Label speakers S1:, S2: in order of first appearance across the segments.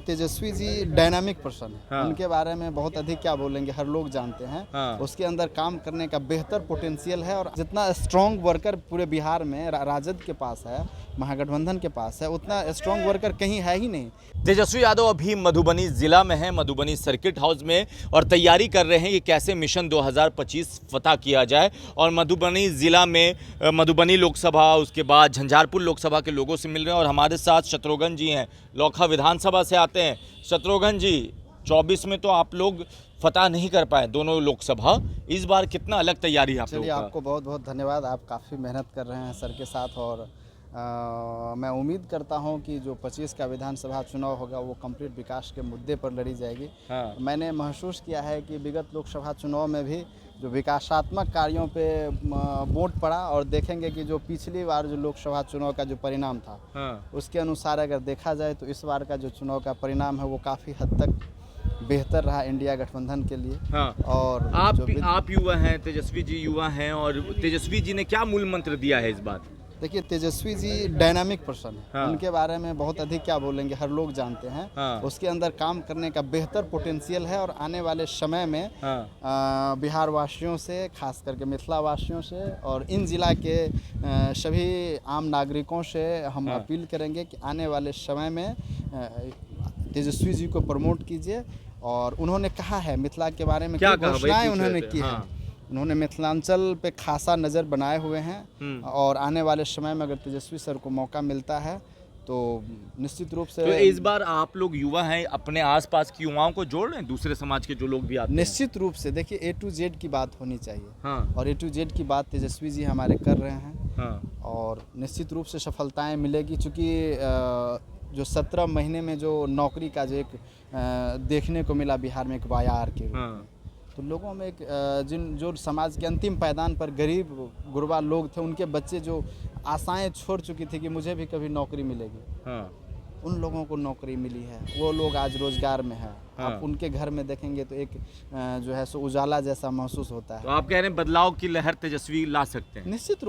S1: Tejashwi ji dynamic person है।
S2: हाँ।
S1: उनके बारे में बहुत अधिक क्या बोलेंगे, हर लोग जानते हैं।
S2: हाँ।
S1: उसके अंदर काम करने का बेहतर पोटेंशियल है और जितना स्ट्रॉन्ग वर्कर पूरे बिहार में राजद के पास है, महागठबंधन के पास है, उतना स्ट्रॉन्ग वर्कर कहीं है ही नहीं।
S2: तेजस्वी यादव अभी मधुबनी जिला में है, मधुबनी सर्किट हाउस में, और तैयारी कर रहे हैं कि कैसे मिशन 2025 फतह किया जाए। और मधुबनी जिला में मधुबनी लोकसभा, उसके बाद झंझारपुर लोकसभा के लोगों से मिल रहे हैं। और हमारे साथ शत्रुघ्न जी हैं, लौखा विधानसभा से आते हैं। शत्रुघ्न जी, 24 में तो आप लोग फतह नहीं कर पाए दोनों लोकसभा, इस बार कितना अलग तैयारी है आप लोगों
S1: चलिए,
S2: का?
S1: आपको बहुत बहुत धन्यवाद। आप काफ़ी मेहनत कर रहे हैं सर के साथ, और मैं उम्मीद करता हूं कि जो 25 का विधानसभा चुनाव होगा वो कंप्लीट विकास के मुद्दे पर लड़ी जाएगी।
S2: हाँ।
S1: मैंने महसूस किया है कि विगत लोकसभा चुनाव में भी जो विकासात्मक कार्यों पे वोट पड़ा, और देखेंगे कि जो पिछली बार जो लोकसभा चुनाव का जो परिणाम था,
S2: हाँ।
S1: उसके अनुसार अगर देखा जाए तो इस बार का जो चुनाव का परिणाम है वो काफ़ी हद तक बेहतर रहा इंडिया गठबंधन के लिए।
S2: हाँ।
S1: और
S2: आप युवा हैं, तेजस्वी जी युवा हैं, और तेजस्वी जी ने क्या मूल मंत्र दिया है इस बार?
S1: देखिए, तेजस्वी जी डायनामिक पर्सन है।
S2: हाँ।
S1: उनके बारे में बहुत अधिक क्या बोलेंगे, हर लोग जानते हैं।
S2: हाँ।
S1: उसके अंदर काम करने का बेहतर पोटेंशियल है और आने वाले समय में
S2: हाँ।
S1: बिहार वासियों से, खास करके मिथिला वासियों से और इन जिला के सभी आम नागरिकों से हम
S2: हाँ।
S1: अपील करेंगे कि आने वाले समय में तेजस्वी जी को प्रमोट कीजिए। और उन्होंने कहा है मिथिला के बारे में
S2: क्या
S1: कई
S2: कहा भाई,
S1: घोषणाएं
S2: पूछ
S1: उन्होंने
S2: रहे थे।
S1: की
S2: हाँ।
S1: है। उन्होंने मिथिलांचल पे खासा नज़र बनाए हुए हैं, और आने वाले समय में अगर तेजस्वी सर को मौका मिलता है तो निश्चित रूप से
S2: तो इस बार आप लोग युवा हैं, अपने आसपास की युवाओं को जोड़ रहे हैं, दूसरे समाज के जो लोग भी आते हैं?
S1: निश्चित रूप से देखिए, A to Z की बात होनी चाहिए।
S2: हाँ।
S1: और A to Z की बात तेजस्वी जी हमारे कर रहे हैं।
S2: हाँ।
S1: और निश्चित रूप से सफलताएं मिलेगी, चूँकि जो 17 महीने में जो नौकरी का जो एक देखने को मिला बिहार में, एक वायार के रूप में,
S2: हाँ।
S1: तो लोगों में एक जो समाज के अंतिम पायदान पर गरीब गुरबा लोग थे, उनके बच्चे जो आशाएं छोड़ चुकी थी कि मुझे भी कभी नौकरी मिलेगी,
S2: हाँ।
S1: उन लोगों को नौकरी मिली है। वो लोग आज रोजगार में है।
S2: हाँ।
S1: आप उनके घर में देखेंगे तो एक जो है सो उजाला जैसा महसूस होता
S2: तो
S1: है।
S2: आप कह रहे हैं बदलाव की लहर तेजस्वी ला सकते हैं?
S1: निश्चित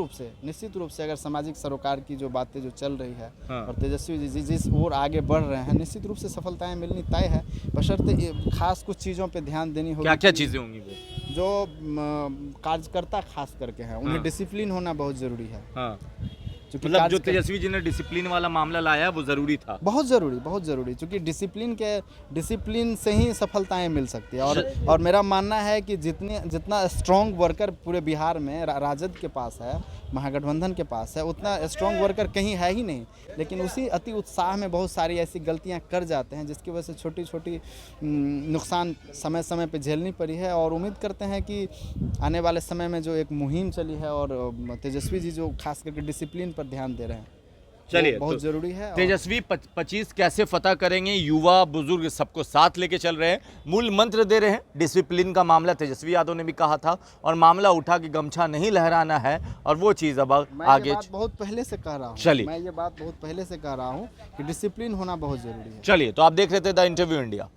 S1: रूप से अगर सामाजिक सरोकार की जो बातें जो चल रही है,
S2: हाँ।
S1: और तेजस्वी जी जिस ओर आगे बढ़ रहे हैं, निश्चित रूप से सफलताएं मिलनी तय है। बशर्ते खास कुछ चीज़ों पे ध्यान देनी होगी।
S2: क्या क्या चीज़ें होंगी वो?
S1: जो कार्यकर्ता खास करके हैं, उन्हें
S2: हाँ।
S1: डिसिप्लिन होना बहुत ज़रूरी है।
S2: हाँ।
S1: क्योंकि
S2: मतलब जो तेजस्वी जी ने डिसिप्लिन वाला मामला लाया है वो ज़रूरी था?
S1: बहुत ज़रूरी, क्योंकि डिसिप्लिन से ही सफलताएं मिल सकती है। और मेरा मानना है कि जितना स्ट्रॉन्ग वर्कर पूरे बिहार में राजद के पास है, महागठबंधन के पास है, उतना स्ट्रॉन्ग वर्कर कहीं है ही नहीं। लेकिन उसी अति उत्साह में बहुत सारी ऐसी गलतियां कर जाते हैं, जिसकी वजह से छोटी छोटी नुकसान समय समय पे झेलनी पड़ी है। और उम्मीद करते हैं कि आने वाले समय में जो एक मुहिम चली है, और तेजस्वी जी जो खास करके डिसिप्लिन पर ध्यान दे रहे हैं,
S2: चलिए,
S1: बहुत
S2: तो
S1: ज़रूरी है।
S2: तेजस्वी 25 कैसे फतह करेंगे, युवा बुजुर्ग सबको साथ लेके चल रहे हैं, मूल मंत्र दे रहे हैं। डिसिप्लिन का मामला तेजस्वी यादव ने भी कहा था, और मामला उठा कि गमछा नहीं लहराना है, और वो चीज़ अब आगे
S1: ये बात बहुत पहले से कह रहा हूँ।
S2: चलिए।
S1: मैं ये बात बहुत पहले से कह रहा हूँ कि डिसिप्लिन होना बहुत ज़रूरी है।
S2: चलिए, तो आप देख रहे थे द इंटरव्यू इंडिया।